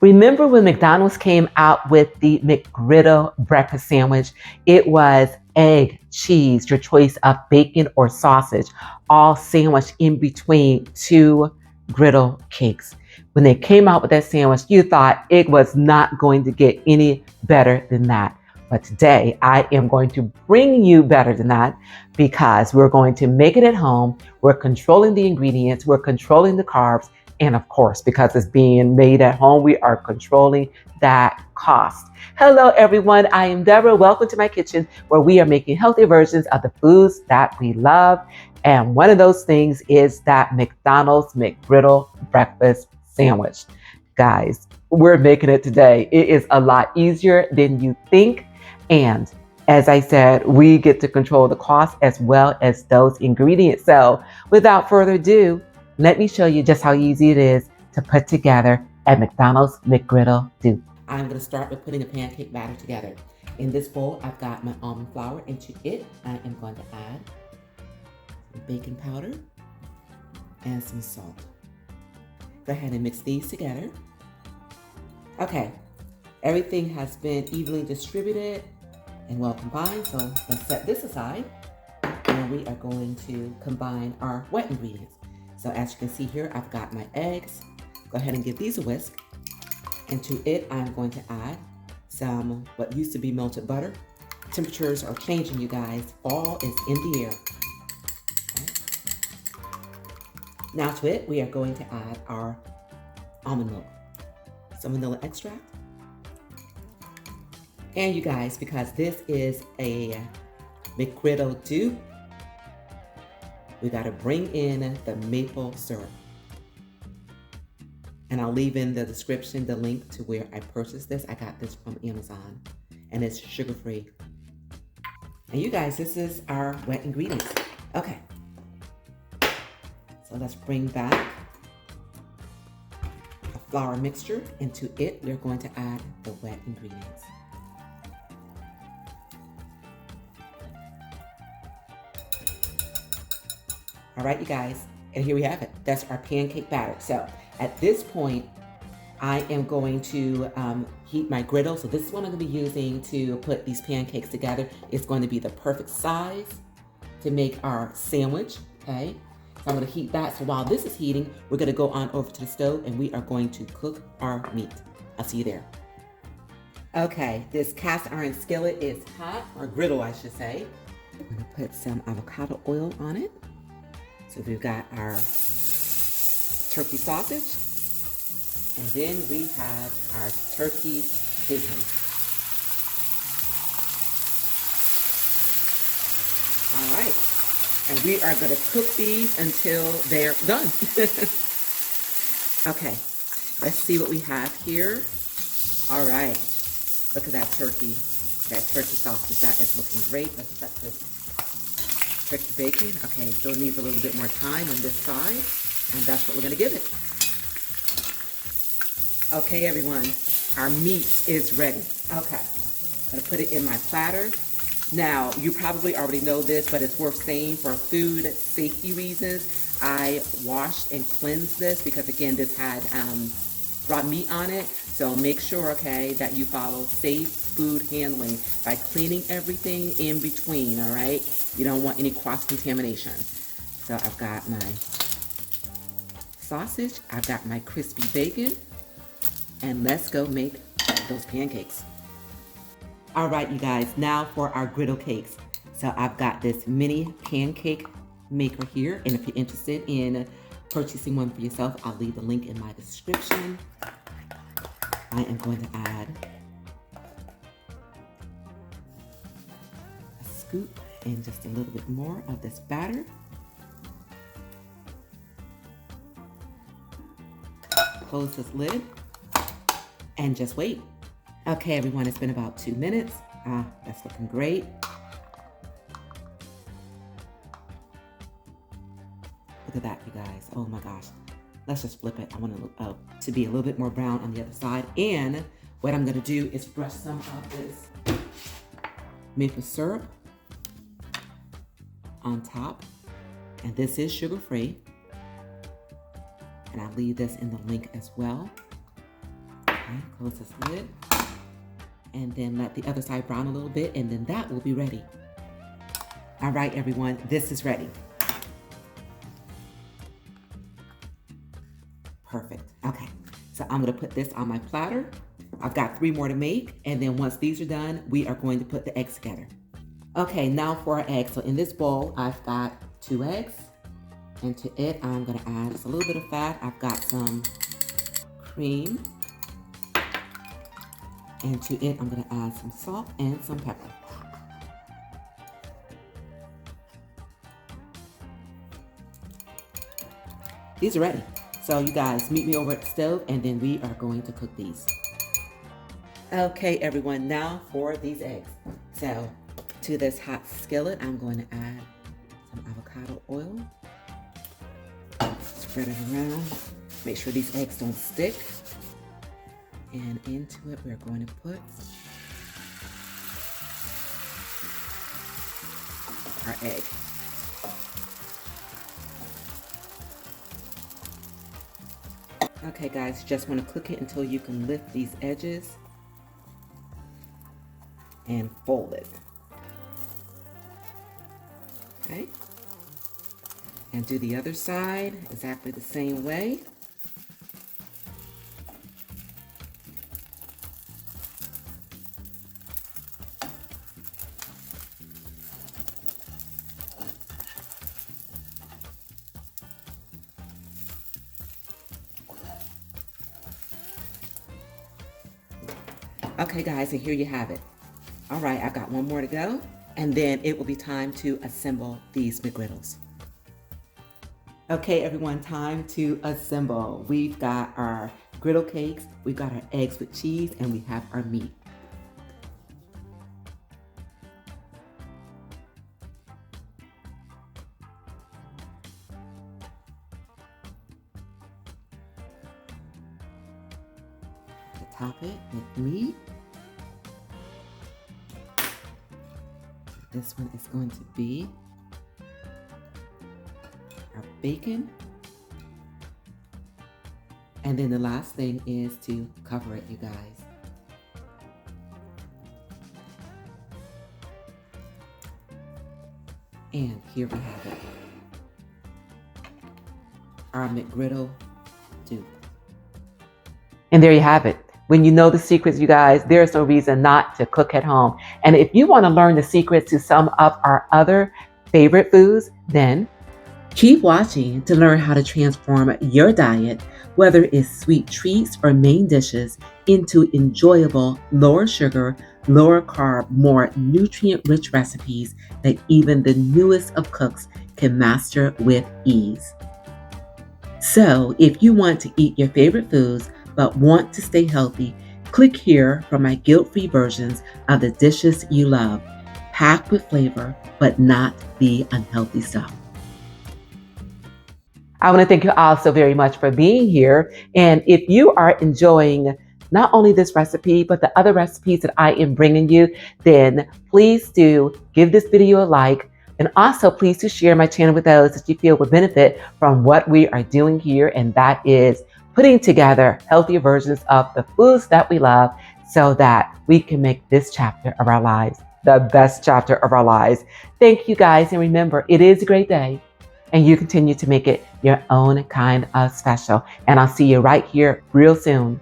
Remember when McDonald's came out with the McGriddle Breakfast Sandwich? It was egg, cheese, your choice of bacon or sausage, all sandwiched in between two griddle cakes. When they came out with that sandwich, you thought it was not going to get any better than that. But today I am going to bring you better than that because we're going to make it at home. We're controlling the ingredients, we're controlling the carbs, and of course, because it's being made at home, we are controlling that cost. Hello, everyone. I am Deborah. Welcome to my kitchen where we are making healthy versions of the foods that we love. And one of those things is that McDonald's McGriddle Breakfast Sandwich. Guys, we're making it today. It is a lot easier than you think. And as I said, we get to control the cost as well as those ingredients. So without further ado, let me show you just how easy it is to put together a McDonald's McGriddle do. I'm going to start with putting the pancake batter together. In this bowl, I've got my almond flour. Into it, I am going to add some baking powder and some salt. Go ahead and mix these together. Okay, everything has been evenly distributed and well combined, so let's set this aside. And we are going to combine our wet ingredients. So as you can see here, I've got my eggs. Go ahead and give these a whisk. And to it, I'm going to add some what used to be melted butter. Temperatures are changing, you guys. Fall is in the air. Okay. Now to it, we are going to add our almond milk, some vanilla extract. And you guys, because this is a McGriddle do, we got to bring in the maple syrup. And I'll leave in the description the link to where I purchased this. I got this from Amazon and it's sugar-free. And you guys, this is our wet ingredients. Okay. So let's bring back a flour mixture. Into it, we're going to add the wet ingredients. All right, you guys, and here we have it. That's our pancake batter. So at this point, I am going to heat my griddle. So this is what I'm going to be using to put these pancakes together. It's going to be the perfect size to make our sandwich, okay? So I'm going to heat that. So while this is heating, we're going to go on over to the stove and we are going to cook our meat. I'll see you there. Okay, this cast iron skillet is hot, or griddle, I should say. I'm going to put some avocado oil on it. So we've got our turkey sausage, and then we have our turkey bacon. All right, and we are going to cook these until they're done. Okay, let's see what we have here. All right, look at that turkey sausage. That is looking great. Let's check this. Turkey bacon. Okay, still needs a little bit more time on this side, and that's what we're gonna give it. Okay, everyone, our meat is ready. Okay, I'm gonna put it in my platter. Now, you probably already know this, but it's worth saying for food safety reasons, I washed and cleansed this because again, this had raw meat on it. So make sure, okay, that you follow safe food handling by cleaning everything in between, all right? You don't want any cross-contamination. So I've got my sausage, I've got my crispy bacon, and let's go make those pancakes. All right, you guys, now for our griddle cakes. So I've got this mini pancake maker here, and if you're interested in purchasing one for yourself, I'll leave the link in my description. I am going to add a scoop and just a little bit more of this batter. Close this lid and just wait. Okay, everyone, it's been about 2 minutes. That's looking great. Look at that, you guys. Oh my gosh. Let's just flip it. I want it to be a little bit more brown on the other side. And what I'm going to do is brush some of this maple syrup on top. And this is sugar-free. And I'll leave this in the link as well. Okay, close this lid. And then let the other side brown a little bit, and then that will be ready. All right, everyone, this is ready. Perfect. Okay, so I'm gonna put this on my platter. I've got 3 more to make, and then once these are done, we are going to put the eggs together. Okay, now for our eggs. So in this bowl, I've got 2 eggs, and to it, I'm gonna add just a little bit of fat. I've got some cream, and to it, I'm gonna add some salt and some pepper. These are ready. So you guys, meet me over at the stove, and then we are going to cook these. Okay, everyone, now for these eggs. So to this hot skillet, I'm going to add some avocado oil. Spread it around. Make sure these eggs don't stick. And into it, we're going to put our egg. Okay, guys, just want to cook it until you can lift these edges and fold it. Okay. And do the other side exactly the same way. Okay, guys, and here you have it. All right, I've got 1 more to go, and then it will be time to assemble these McGriddles. Okay, everyone, time to assemble. We've got our griddle cakes, we've got our eggs with cheese, and we have our meat. Top it with meat. This one is going to be our bacon. And then the last thing is to cover it, you guys. And here we have it. Our McGriddle dupe. And there you have it. When you know the secrets, you guys, there's no reason not to cook at home. And if you want to learn the secrets to some of our other favorite foods, then keep watching to learn how to transform your diet, whether it's sweet treats or main dishes, into enjoyable, lower sugar, lower carb, more nutrient-rich recipes that even the newest of cooks can master with ease. So if you want to eat your favorite foods, but want to stay healthy, click here for my guilt-free versions of the dishes you love, packed with flavor, but not the unhealthy stuff. I want to thank you all so very much for being here. And if you are enjoying not only this recipe, but the other recipes that I am bringing you, then please do give this video a like. And also please do share my channel with those that you feel would benefit from what we are doing here. And that is putting together healthier versions of the foods that we love so that we can make this chapter of our lives the best chapter of our lives. Thank you guys. And remember, it is a great day and you continue to make it your own kind of special. And I'll see you right here real soon